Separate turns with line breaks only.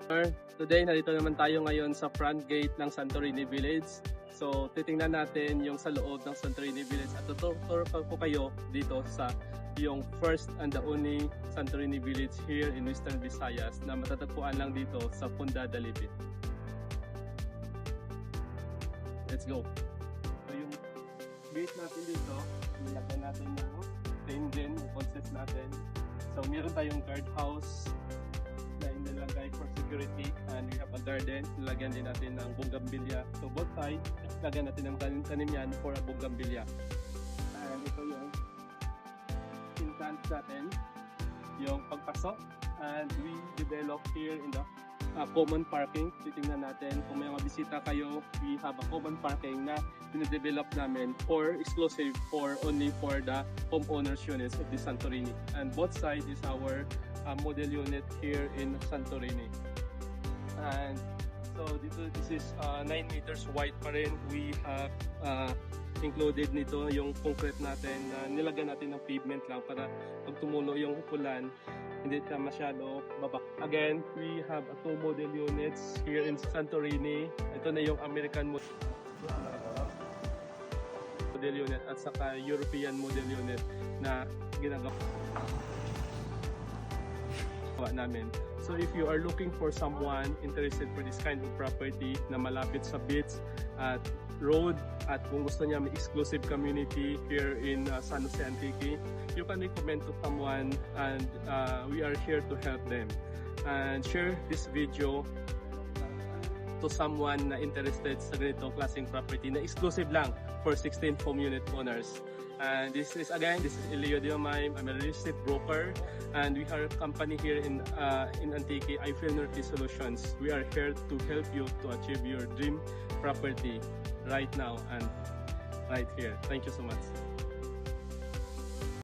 Today, narito naman tayo ngayon sa front gate ng Santorini Village. So, titingnan natin yung sa loob ng Santorini Village at tuturo ko kayo dito sa yung first and the only Santorini Village here in Western Visayas na matatagpuan lang dito sa Punta Dalipit. Let's go! So, yung gate natin dito, nilagyan natin yung engine, yung concept natin. So, meron tayong guardhouse na inilagay for security, and we have a garden. Nilagyan din natin ng bougainvillea. So both sides, lagyan natin ng tanim yan for a bougainvillea. And ito yung entrance natin, yung pagpasok. And we develop here in the common parking. Titingnan natin kung may mga bisita kayo, we have a common parking na dinidevelop namin for exclusive for only for the homeowners units of the Santorini. And both sides is our model unit here in Santorini. And so this is 9 meters wide pa rin. We have included nito yung concrete natin na nilagyan natin ng pavement lang para pag tumulo yung ulan hindi na masyado babak. Again, we have 2 model units here in Santorini. Ito na yung American model unit at saka European model unit na ginagawa namin. So if you are looking for someone interested for this kind of property na malapit sa beach at road, at kung gusto niya may exclusive community here in San Jose Antique, you can recommend to someone, and we are here to help them. And share this video to someone na interested sa ganitong klaseng property na exclusive lang for 16 home unit owners. And this is Elio Diomay. I'm a real estate broker, and we are a company here in Antique, iFinnerty Solutions. We are here to help you to achieve your dream property right now and right here. Thank you so much.